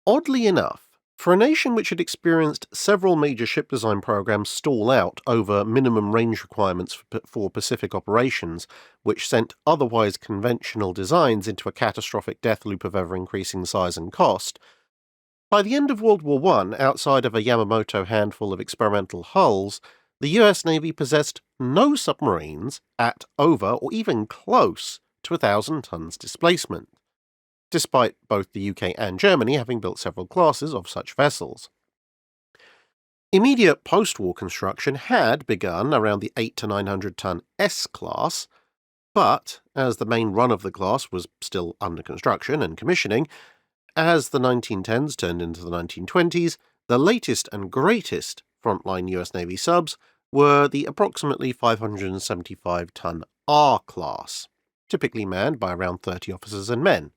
Oddly enough, for a nation which had experienced several major ship design programs stall out over minimum range requirements for Pacific operations, which sent otherwise conventional designs into a catastrophic death loop of ever-increasing size and cost, by the end of World War I, outside of a Yamamoto handful of experimental hulls, the US Navy possessed no submarines at over or even close to 1,000 tons displacement, despite both the UK and Germany having built several classes of such vessels. Immediate post-war construction had begun around the 8 to 900 ton S-class, but as the main run of the class was still under construction and commissioning, as the 1910s turned into the 1920s, the latest and greatest frontline US Navy subs were the approximately 575-ton R-class, typically manned by around 30 officers and men.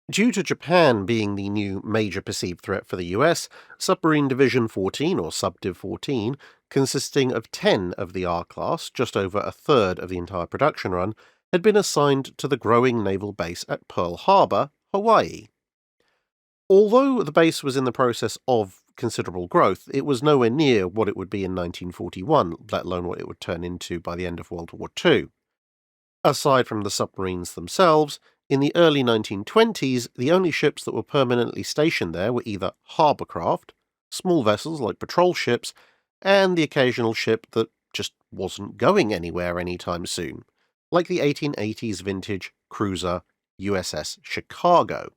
Due to Japan being the new major perceived threat for the US, Submarine Division 14, or Subdiv 14, consisting of 10 of the R-class, just over a third of the entire production run, had been assigned to the growing naval base at Pearl Harbor, Hawaii. Although the base was in the process of considerable growth, it was nowhere near what it would be in 1941, let alone what it would turn into by the end of World War II. Aside from the submarines themselves, in the early 1920s, the only ships that were permanently stationed there were either harbourcraft, small vessels like patrol ships, and the occasional ship that just wasn't going anywhere anytime soon, like the 1880s vintage cruiser USS Chicago,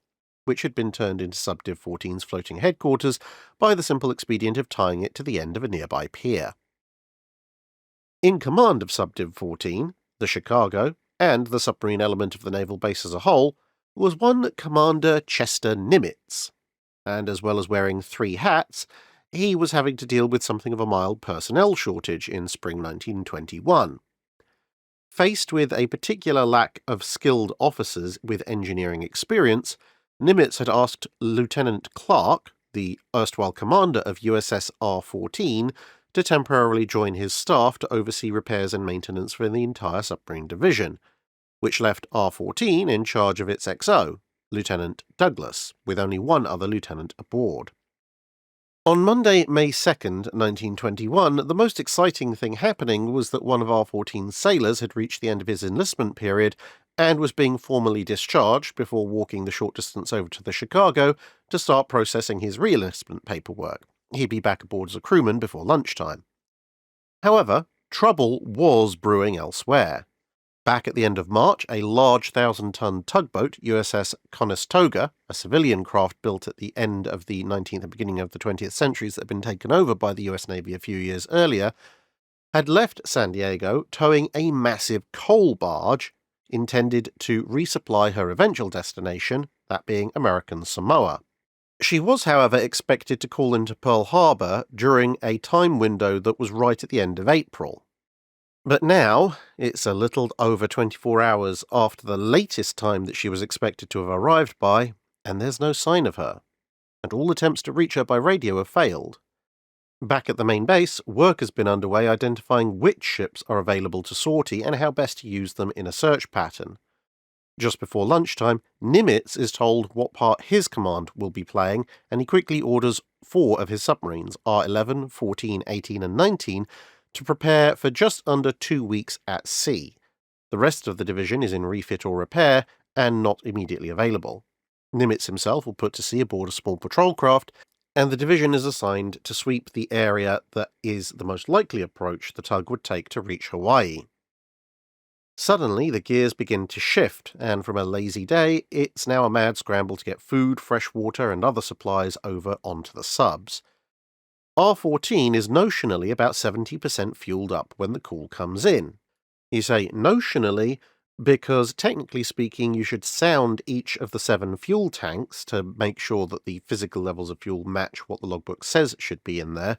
which had been turned into Subdiv 14's floating headquarters by the simple expedient of tying it to the end of a nearby pier. In command of Subdiv 14, the Chicago, and the submarine element of the naval base as a whole, was one Commander Chester Nimitz, and as well as wearing 3 hats, he was having to deal with something of a mild personnel shortage in spring 1921. Faced with a particular lack of skilled officers with engineering experience, Nimitz had asked Lieutenant Clark, the erstwhile commander of USS R-14, to temporarily join his staff to oversee repairs and maintenance for the entire submarine division, which left R-14 in charge of its XO, Lieutenant Douglas, with only one other lieutenant aboard. On Monday, May 2nd, 1921, the most exciting thing happening was that one of R-14's sailors had reached the end of his enlistment period and was being formally discharged before walking the short distance over to the Chicago to start processing his re-enlistment paperwork. He'd be back aboard as a crewman before lunchtime. However, trouble was brewing elsewhere. Back at the end of March, a large 1,000-ton tugboat, USS Conestoga, a civilian craft built at the end of the 19th and beginning of the 20th centuries that had been taken over by the US Navy a few years earlier, had left San Diego towing a massive coal barge intended to resupply her eventual destination, that being American Samoa. She was, however, expected to call into Pearl Harbor during a time window that was right at the end of April. But now, it's a little over 24 hours after the latest time that she was expected to have arrived by, and there's no sign of her, and all attempts to reach her by radio have failed. Back at the main base, work has been underway identifying which ships are available to sortie and how best to use them in a search pattern. Just before lunchtime, Nimitz is told what part his command will be playing, and he quickly orders 4 of his submarines, R-11, 14, 18 and 19, to prepare for just under 2 weeks at sea. The rest of the division is in refit or repair, and not immediately available. Nimitz himself will put to sea aboard a small patrol craft, and the division is assigned to sweep the area that is the most likely approach the tug would take to reach Hawaii. Suddenly, the gears begin to shift, and from a lazy day, it's now a mad scramble to get food, fresh water, and other supplies over onto the subs. R-14 is notionally about 70% fueled up when the call comes in. You say notionally because, technically speaking, you should sound each of the 7 fuel tanks to make sure that the physical levels of fuel match what the logbook says should be in there,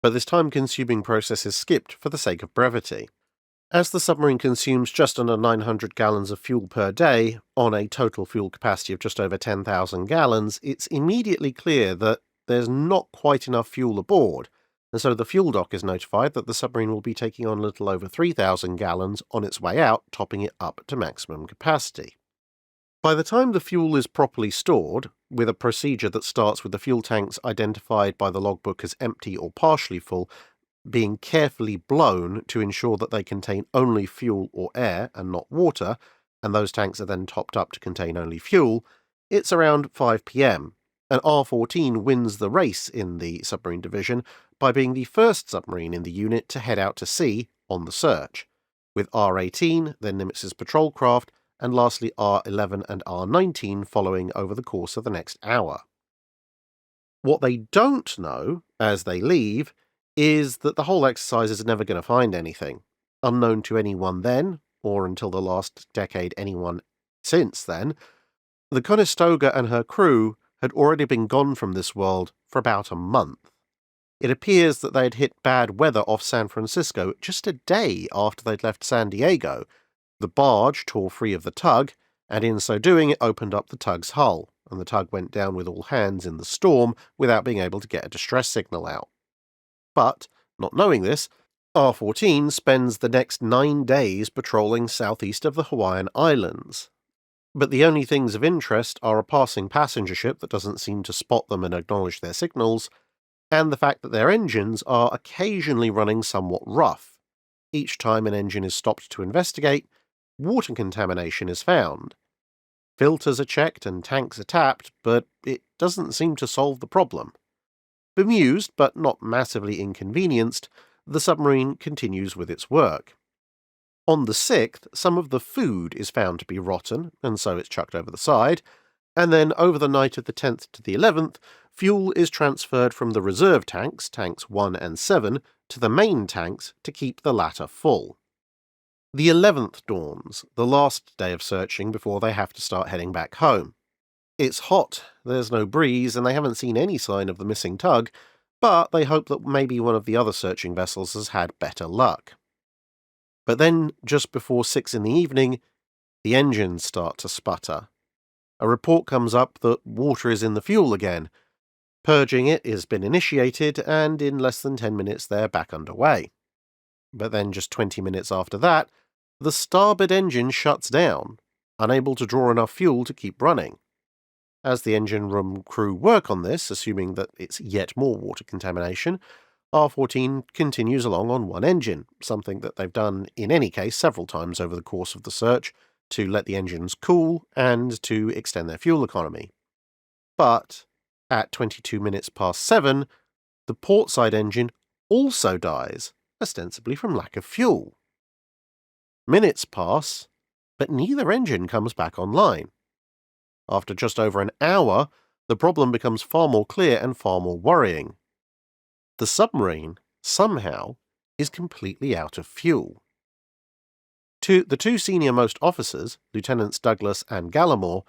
but this time-consuming process is skipped for the sake of brevity. As the submarine consumes just under 900 gallons of fuel per day, on a total fuel capacity of just over 10,000 gallons, it's immediately clear that there's not quite enough fuel aboard, and so the fuel dock is notified that the submarine will be taking on a little over 3,000 gallons on its way out, topping it up to maximum capacity. By the time the fuel is properly stored, with a procedure that starts with the fuel tanks identified by the logbook as empty or partially full being carefully blown to ensure that they contain only fuel or air and not water, and those tanks are then topped up to contain only fuel, it's around 5 p.m., and R-14 wins the race in the submarine division by being the first submarine in the unit to head out to sea on the search, with R-18, then Nimitz' patrol craft, and lastly R-11 and R-19 following over the course of the next hour. What they don't know, as they leave, is that the whole exercise is never going to find anything. Unknown to anyone then, or until the last decade anyone since then, the Conestoga and her crew had already been gone from this world for about a month. It appears that they had hit bad weather off San Francisco just a day after they'd left San Diego. The barge tore free of the tug, and in so doing it opened up the tug's hull, and the tug went down with all hands in the storm without being able to get a distress signal out. But, not knowing this, R-14 spends the next 9 days patrolling southeast of the Hawaiian Islands. But the only things of interest are a passing passenger ship that doesn't seem to spot them and acknowledge their signals, and the fact that their engines are occasionally running somewhat rough. Each time an engine is stopped to investigate, water contamination is found. Filters are checked and tanks are tapped, but it doesn't seem to solve the problem. Bemused, but not massively inconvenienced, the submarine continues with its work. On the 6th, some of the food is found to be rotten, and so it's chucked over the side, and then over the night of the 10th to the 11th, fuel is transferred from the reserve tanks, tanks 1 and 7, to the main tanks to keep the latter full. The 11th dawns, the last day of searching before they have to start heading back home. It's hot, there's no breeze, and they haven't seen any sign of the missing tug, but they hope that maybe one of the other searching vessels has had better luck. But then, just before 6 in the evening, the engines start to sputter. A report comes up that water is in the fuel again. Purging it has been initiated, and in less than 10 minutes they're back underway. But then just 20 minutes after that, the starboard engine shuts down, unable to draw enough fuel to keep running. As the engine room crew work on this, assuming that it's yet more water contamination, R-14 continues along on one engine, something that they've done in any case several times over the course of the search, to let the engines cool and to extend their fuel economy. But at 22 minutes past 7, the portside engine also dies, ostensibly from lack of fuel. Minutes pass, but neither engine comes back online. After just over an hour, the problem becomes far more clear and far more worrying. The submarine, somehow, is completely out of fuel. The two senior-most officers, Lieutenants Douglas and Gallimore,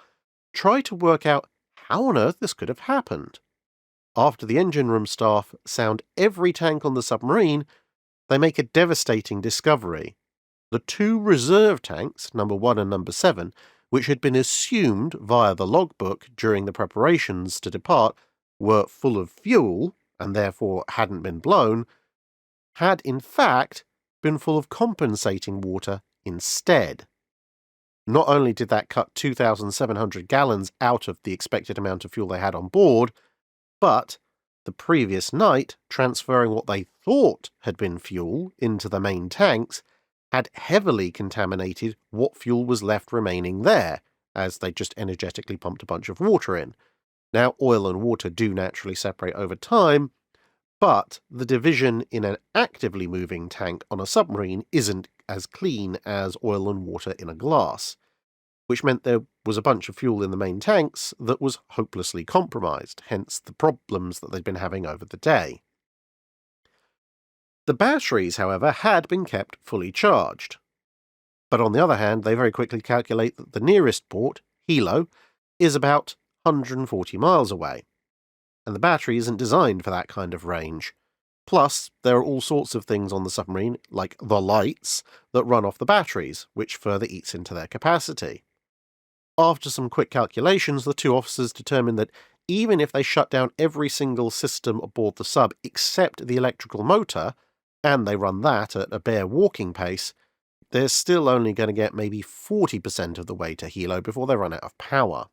try to work out how on earth this could have happened. After the engine room staff sound every tank on the submarine, they make a devastating discovery. The 2 reserve tanks, number 1 and number 7, which had been assumed via the logbook during the preparations to depart were full of fuel, and therefore hadn't been blown, had in fact been full of compensating water instead. Not only did that cut 2,700 gallons out of the expected amount of fuel they had on board, but the previous night, transferring what they thought had been fuel into the main tanks, had heavily contaminated what fuel was left remaining there, as they just energetically pumped a bunch of water in. Now, oil and water do naturally separate over time, but the division in an actively moving tank on a submarine isn't as clean as oil and water in a glass, which meant there was a bunch of fuel in the main tanks that was hopelessly compromised, hence the problems that they'd been having over the day. The batteries, however, had been kept fully charged. But on the other hand, they very quickly calculate that the nearest port, Hilo, is about 140 miles away, and the battery isn't designed for that kind of range. Plus, there are all sorts of things on the submarine, like the lights, that run off the batteries, which further eats into their capacity. After some quick calculations, the 2 officers determined that even if they shut down every single system aboard the sub except the electrical motor, and they run that at a bare walking pace, they're still only going to get maybe 40% of the way to Hilo before they run out of power.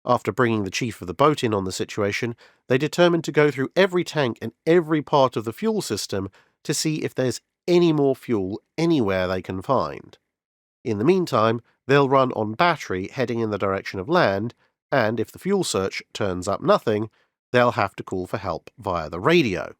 After bringing the chief of the boat in on the situation, they determined to go through every tank and every part of the fuel system to see if there's any more fuel anywhere they can find. In the meantime, they'll run on battery heading in the direction of land, and if the fuel search turns up nothing, they'll have to call for help via the radio.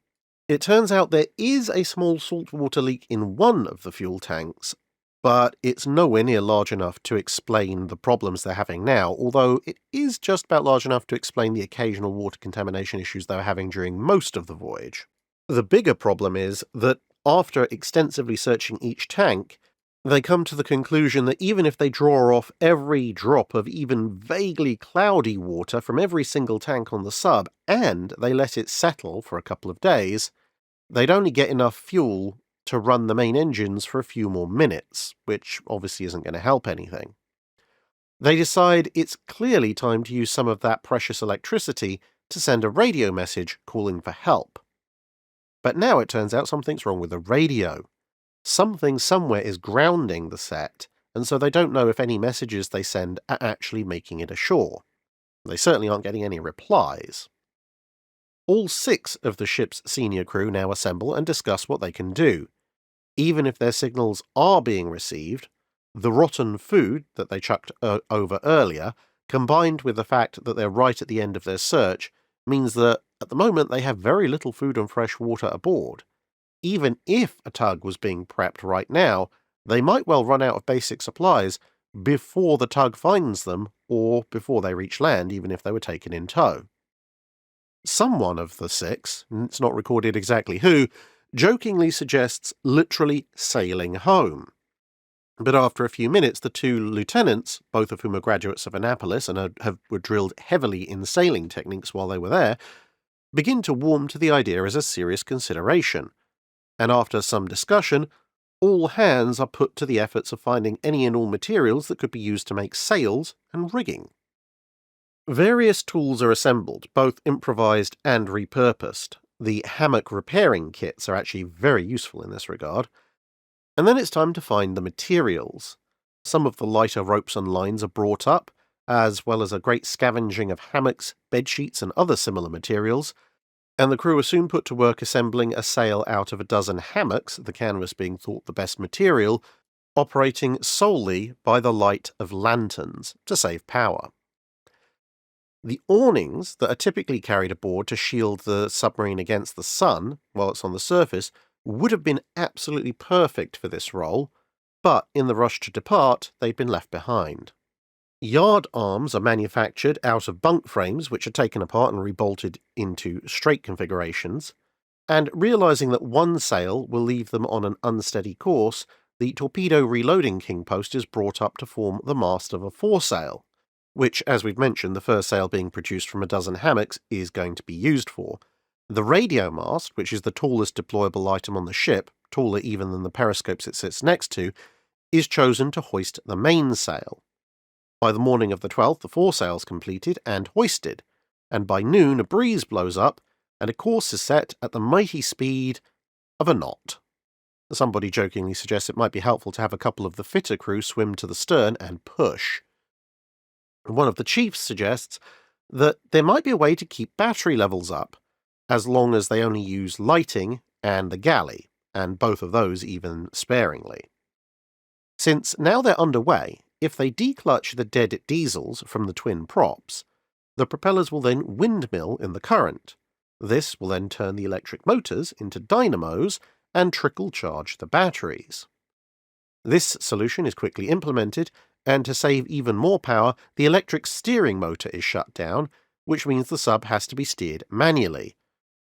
It turns out there is a small saltwater leak in one of the fuel tanks, but it's nowhere near large enough to explain the problems they're having now, although it is just about large enough to explain the occasional water contamination issues they were having during most of the voyage. The bigger problem is that after extensively searching each tank, they come to the conclusion that even if they draw off every drop of even vaguely cloudy water from every single tank on the sub, and they let it settle for a couple of days, they'd only get enough fuel to run the main engines for a few more minutes, which obviously isn't going to help anything. They decide it's clearly time to use some of that precious electricity to send a radio message calling for help. But now it turns out something's wrong with the radio. Something somewhere is grounding the set, and so they don't know if any messages they send are actually making it ashore. They certainly aren't getting any replies. All 6 of the ship's senior crew now assemble and discuss what they can do. Even if their signals are being received, the rotten food that they chucked over earlier, combined with the fact that they're right at the end of their search, means that at the moment they have very little food and fresh water aboard. Even if a tug was being prepped right now, they might well run out of basic supplies before the tug finds them or before they reach land, even if they were taken in tow. Someone of the 6, it's not recorded exactly who, jokingly suggests literally sailing home. But after a few minutes, the 2 lieutenants, both of whom are graduates of Annapolis and were drilled heavily in sailing techniques while they were there, begin to warm to the idea as a serious consideration. And after some discussion, all hands are put to the efforts of finding any and all materials that could be used to make sails and rigging. Various tools are assembled, both improvised and repurposed. The hammock repairing kits are actually very useful in this regard. And then it's time to find the materials. Some of the lighter ropes and lines are brought up, as well as a great scavenging of hammocks, bedsheets, and other similar materials, and the crew are soon put to work assembling a sail out of a dozen hammocks, the canvas being thought the best material, operating solely by the light of lanterns to save power. The awnings that are typically carried aboard to shield the submarine against the sun while it's on the surface would have been absolutely perfect for this role, but in the rush to depart, they'd been left behind. Yard arms are manufactured out of bunk frames which are taken apart and rebolted into straight configurations, and realizing that one sail will leave them on an unsteady course, the torpedo reloading king post is brought up to form the mast of a foresail, which, as we've mentioned, the first sail being produced from a dozen hammocks is going to be used for. The radio mast, which is the tallest deployable item on the ship, taller even than the periscopes it sits next to, is chosen to hoist the mainsail. By the morning of the 12th, the foresail's completed and hoisted, and by noon a breeze blows up, and a course is set at the mighty speed of a knot. Somebody jokingly suggests it might be helpful to have a couple of the fitter crew swim to the stern and push. One of the chiefs suggests that there might be a way to keep battery levels up, as long as they only use lighting and the galley, and both of those even sparingly. Since now they're underway, if they declutch the dead diesels from the twin props, the propellers will then windmill in the current. This will then turn the electric motors into dynamos and trickle charge the batteries. This solution is quickly implemented, and to save even more power, the electric steering motor is shut down, which means the sub has to be steered manually.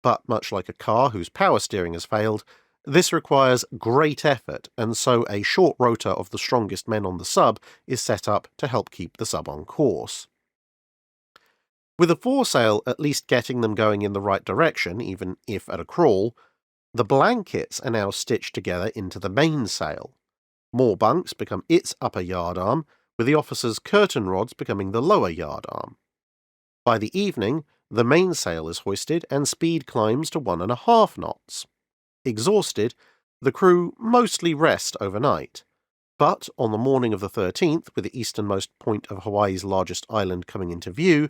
But much like a car whose power steering has failed, this requires great effort, and so a short rotor of the strongest men on the sub is set up to help keep the sub on course. With a foresail at least getting them going in the right direction, even if at a crawl, the blankets are now stitched together into the mainsail. More bunks become its upper yardarm, with the officers' curtain rods becoming the lower yardarm. By the evening, the mainsail is hoisted and speed climbs to 1.5 knots. Exhausted, the crew mostly rest overnight. But on the morning of the 13th, with the easternmost point of Hawaii's largest island coming into view,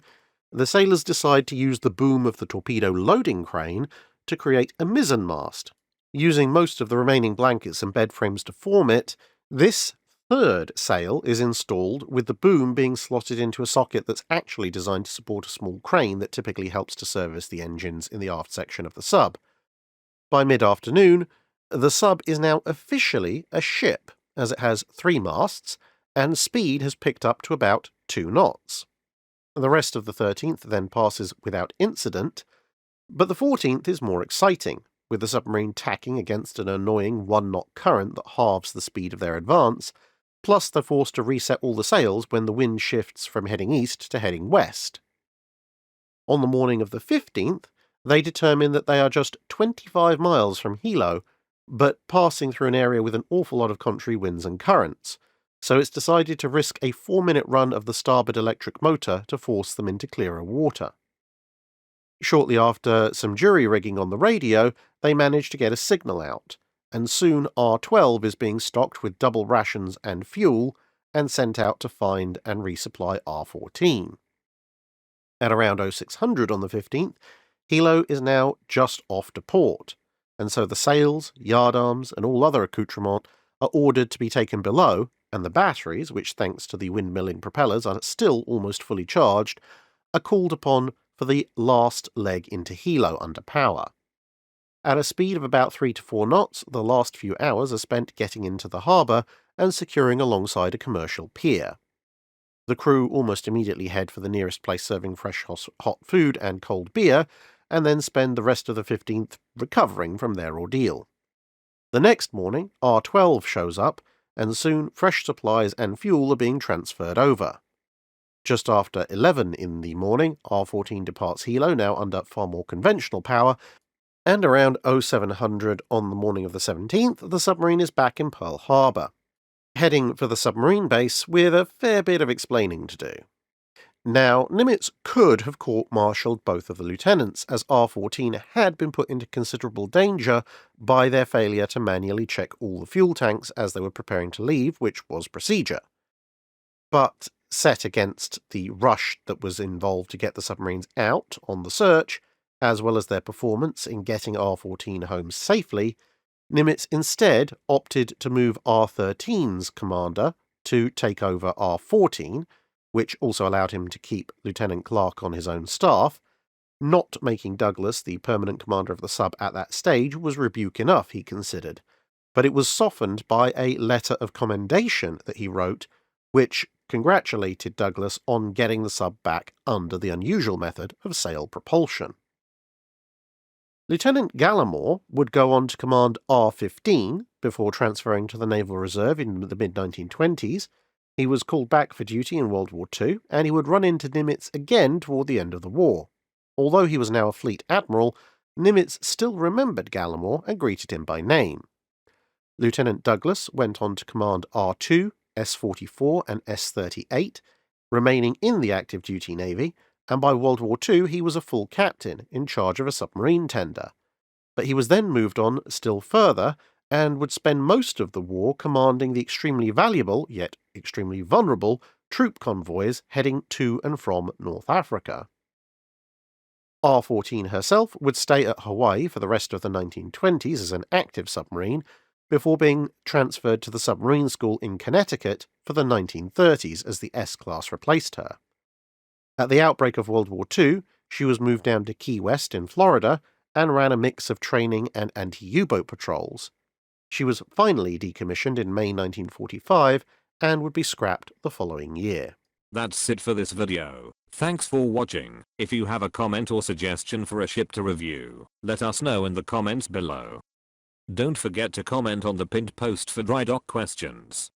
the sailors decide to use the boom of the torpedo loading crane to create a mizzenmast. Using most of the remaining blankets and bed frames to form it, this third sail is installed, with the boom being slotted into a socket that's actually designed to support a small crane that typically helps to service the engines in the aft section of the sub. By mid-afternoon, the sub is now officially a ship, as it has 3 masts, and speed has picked up to about 2 knots. The rest of the 13th then passes without incident, but the 14th is more exciting, with the submarine tacking against an annoying 1-knot current that halves the speed of their advance, plus they're forced to reset all the sails when the wind shifts from heading east to heading west. On the morning of the 15th, they determine that they are just 25 miles from Hilo, but passing through an area with an awful lot of contrary winds and currents, so it's decided to risk a 4-minute run of the starboard electric motor to force them into clearer water. Shortly after some jury rigging on the radio, they manage to get a signal out, and soon R-12 is being stocked with double rations and fuel, and sent out to find and resupply R-14. At around 0600 on the 15th, Hilo is now just off to port, and so the sails, yardarms, and all other accoutrement are ordered to be taken below, and the batteries, which thanks to the windmilling propellers are still almost fully charged, are called upon for the last leg into Hilo under power. At a speed of about 3 to 4 knots, the last few hours are spent getting into the harbour and securing alongside a commercial pier. The crew almost immediately head for the nearest place serving fresh hot food and cold beer, and then spend the rest of the 15th recovering from their ordeal. The next morning, R-12 shows up, and soon fresh supplies and fuel are being transferred over. Just after 11 in the morning, R-14 departs Hilo, now under far more conventional power, and around 0700 on the morning of the 17th, the submarine is back in Pearl Harbor, heading for the submarine base with a fair bit of explaining to do. Now, Nimitz could have court-martialed both of the lieutenants, as R-14 had been put into considerable danger by their failure to manually check all the fuel tanks as they were preparing to leave, which was procedure. But set against the rush that was involved to get the submarines out on the search, as well as their performance in getting R-14 home safely, Nimitz instead opted to move R-13's commander to take over R-14, which also allowed him to keep Lieutenant Clark on his own staff. Not making Douglas the permanent commander of the sub at that stage was rebuke enough, he considered, but it was softened by a letter of commendation that he wrote, which congratulated Douglas on getting the sub back under the unusual method of sail propulsion. Lieutenant Gallimore would go on to command R-15 before transferring to the Naval Reserve in the mid-1920s. He was called back for duty in World War II, and he would run into Nimitz again toward the end of the war. Although he was now a fleet admiral, Nimitz still remembered Gallimore and greeted him by name. Lieutenant Douglas went on to command R-2, S-44 and S-38, remaining in the active duty Navy, and by World War II he was a full captain in charge of a submarine tender. But he was then moved on still further, and would spend most of the war commanding the extremely valuable, yet extremely vulnerable, troop convoys heading to and from North Africa. R-14 herself would stay at Hawaii for the rest of the 1920s as an active submarine, before being transferred to the submarine school in Connecticut for the 1930s as the S-class replaced her. At the outbreak of World War II, she was moved down to Key West in Florida and ran a mix of training and anti-U-boat patrols. She was finally decommissioned in May 1945 and would be scrapped the following year. That's it for this video. Thanks for watching. If you have a comment or suggestion for a ship to review, let us know in the comments below. Don't forget to comment on the pinned post for dry dock questions.